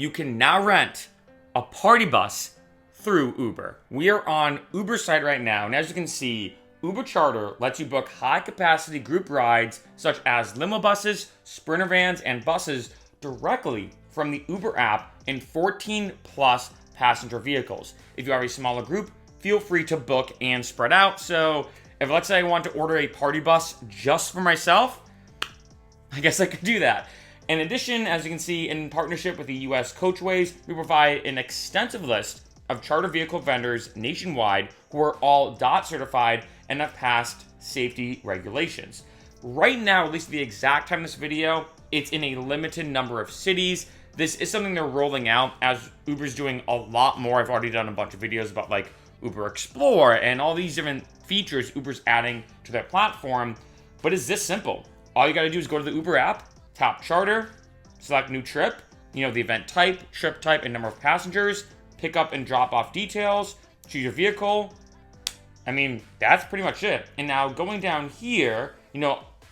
you can now rent a party bus through Uber. We are on Uber's site right now, and as you can see, Uber Charter lets you book high-capacity group rides such as limo buses, sprinter vans, and buses directly from the Uber app in 14-plus passenger vehicles. If you have a smaller group, feel free to book and spread out. So if let's say I want to order a party bus just for myself, I guess I could do that. In addition, as you can see, in partnership with the US Coachways, we provide an extensive list of charter vehicle vendors nationwide who are all DOT certified and have passed safety regulations. Right now, at least the exact time of this video, it's in a limited number of cities. This is something they're rolling out as Uber's doing a lot more. I've already done a bunch of videos about like Uberxl and all these different features Uber's adding to their platform. But it's this simple. All you gotta do is go to the Uber app, tap charter, select new trip, the event type, trip type, and number of passengers, pick up and drop off details, choose your vehicle. I mean, that's pretty much it. And now going down here,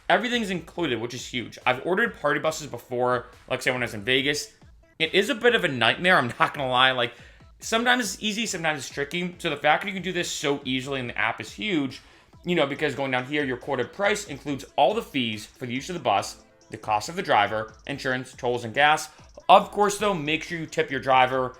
everything's included, which is huge. I've ordered party buses before, like say when I was in Vegas. It is a bit of a nightmare, I'm not gonna lie. Like, sometimes it's easy, sometimes it's tricky. So the fact that you can do this so easily in the app is huge, because going down here, your quoted price includes all the fees for the use of the bus, the cost of the driver, insurance, tolls, and gas. Of course, though, make sure you tip your driver.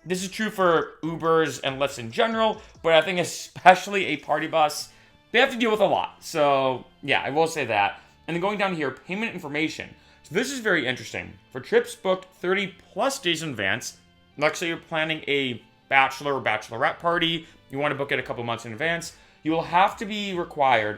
This is true for Ubers and Lyfts in general, but I think especially a party bus, they have to deal with a lot. So yeah, I will say that. And then going down here, payment information. So this is very interesting. For trips booked 30 plus days in advance, let's say you're planning a bachelor or bachelorette party, you want to book it a couple months in advance, you will be required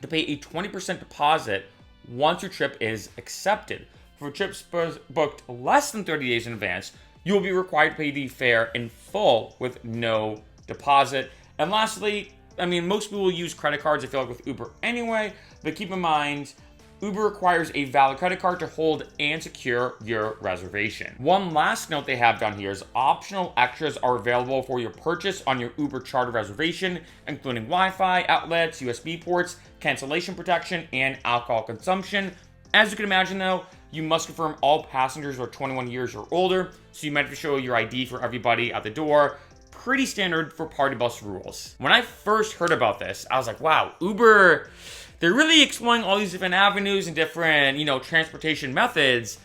to pay a 20% deposit once your trip is accepted. For trips booked less than 30 days in advance, you will be required to pay the fare in full with no deposit. And lastly, most people will use credit cards, I feel like, with Uber anyway, but keep in mind, Uber requires a valid credit card to hold and secure your reservation. One last note they have down here is optional extras are available for your purchase on your Uber Charter reservation, including Wi-Fi, outlets, USB ports, cancellation protection, and alcohol consumption. As you can imagine though, you must confirm all passengers are 21 years or older, so you might have to show your ID for everybody at the door. Pretty standard for party bus rules. When I first heard about this, I was like, wow, Uber, they're really exploring all these different avenues and different, transportation methods.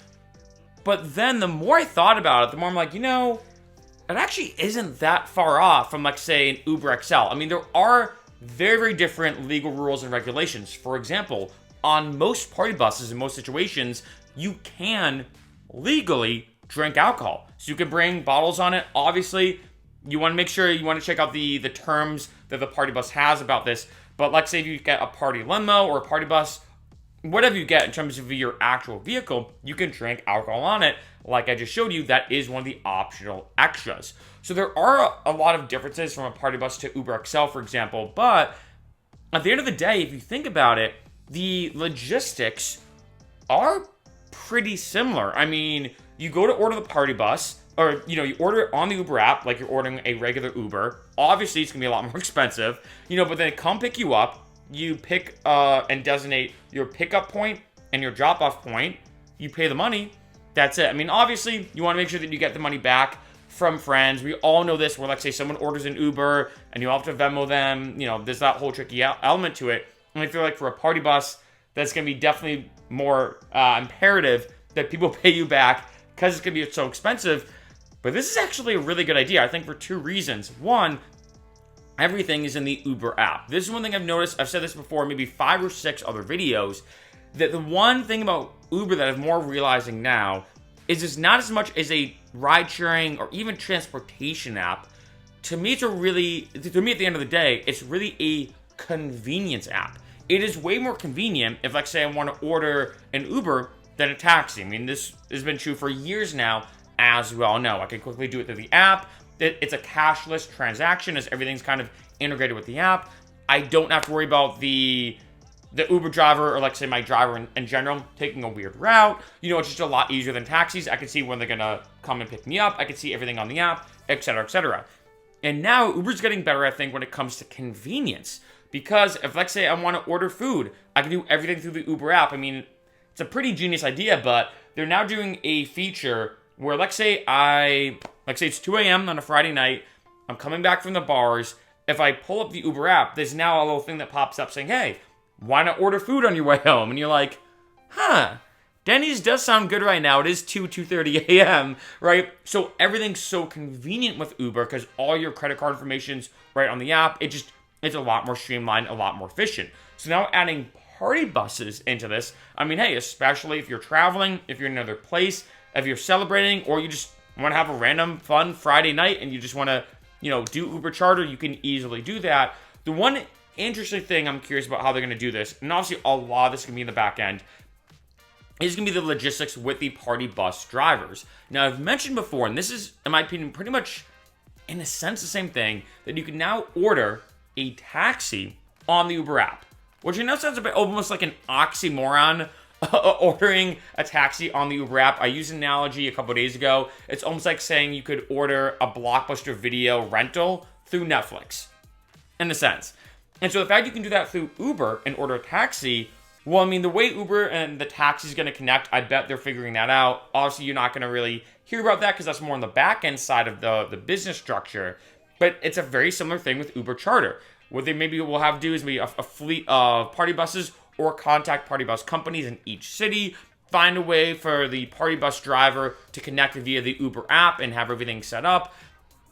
But then the more I thought about it, the more I'm like, it actually isn't that far off from, like, say, an Uberxl. There are very, very different legal rules and regulations. For example, on most party buses, in most situations, you can legally drink alcohol. So you can bring bottles on it. Obviously, you want to make sure you want to check out the terms that the party bus has about this. But let's say if you get a party limo or a party bus, whatever you get in terms of your actual vehicle, you can drink alcohol on it. Like I just showed you, that is one of the optional extras. So there are a lot of differences from a party bus to Uberxl, for example. But at the end of the day, if you think about it, the logistics are pretty similar. You go to order the party bus, or, you order it on the Uber app like you're ordering a regular Uber. Obviously, it's going to be a lot more expensive, but then they come pick you up. You pick and designate your pickup point and your drop-off point. You pay the money. That's it. Obviously, you want to make sure that you get the money back from friends. We all know this, where, let's say, someone orders an Uber and you have to Venmo them. There's that whole tricky element to it. And I feel like for a party bus, that's going to be definitely more imperative that people pay you back because it's going to be so expensive. But this is actually a really good idea, I think, for two reasons. One, everything is in the Uber app. This is one thing I've noticed. I've said this before, maybe 5 or 6 other videos, that the one thing about Uber that I'm more realizing now is it's not as much as a ride-sharing or even transportation app. To me, at the end of the day, it's really a convenience app. It is way more convenient if, like, say, I want to order an Uber than a taxi. This has been true for years now, as we all know. I can quickly do it through the app. It's a cashless transaction as everything's kind of integrated with the app. I don't have to worry about the Uber driver, or like say my driver in general, taking a weird route. It's just a lot easier than taxis. I can see when they're gonna come and pick me up. I can see everything on the app, etc., etc. And now Uber's getting better, I think, when it comes to convenience. Because if, let's say, I want to order food, I can do everything through the Uber app. It's a pretty genius idea, but they're now doing a feature where let's say it's 2 a.m. on a Friday night, I'm coming back from the bars. If I pull up the Uber app, there's now a little thing that pops up saying, hey, why not order food on your way home? And you're like, Denny's does sound good right now. It is 2:30 a.m., right? So everything's so convenient with Uber because all your credit card information's right on the app. It's a lot more streamlined, a lot more efficient. So now adding party buses into this, I mean, hey, especially if you're traveling, if you're in another place, if you're celebrating, or you just want to have a random fun Friday night and you just want to, do Uber Charter, you can easily do that. The one interesting thing I'm curious about how they're going to do this, and obviously a lot of this is going to be in the back end, is going to be the logistics with the party bus drivers. Now, I've mentioned before, and this is, in my opinion, pretty much, in a sense, the same thing, that you can now order a taxi on the Uber app, which sounds a bit almost like an oxymoron, ordering a taxi on the Uber app. I used an analogy a couple of days ago. It's almost like saying you could order a Blockbuster video rental through Netflix, in a sense. And so the fact you can do that through Uber and order a taxi, well, I mean, the way Uber and the taxi is going to connect, I bet they're figuring that out. Obviously, you're not going to really hear about that because that's more on the back end side of the business structure. But it's a very similar thing with Uber Charter. What they maybe will have to do is maybe a fleet of party buses or contact party bus companies in each city, find a way for the party bus driver to connect via the Uber app and have everything set up.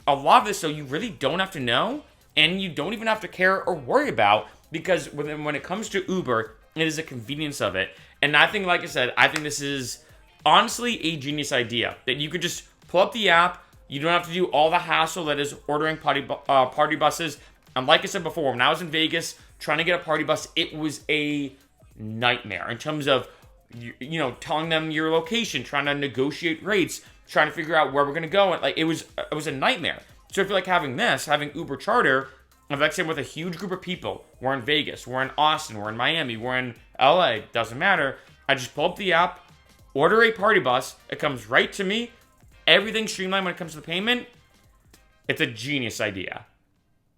A lot of this, so you really don't have to know, and you don't even have to care or worry about, because when it comes to Uber, it is the convenience of it. And I think, like I said, I think this is honestly a genius idea, that you could just pull up the app. You don't have to do all the hassle that is ordering party buses. And like I said before, when I was in Vegas trying to get a party bus, it was a nightmare in terms of, telling them your location, trying to negotiate rates, trying to figure out where we're going to go. Like, it was a nightmare. So I feel like having Uber Charter, if let's say with a huge group of people, we're in Vegas, we're in Austin, we're in Miami, we're in LA, doesn't matter. I just pull up the app, order a party bus, it comes right to me, everything's streamlined when it comes to the payment. It's a genius idea.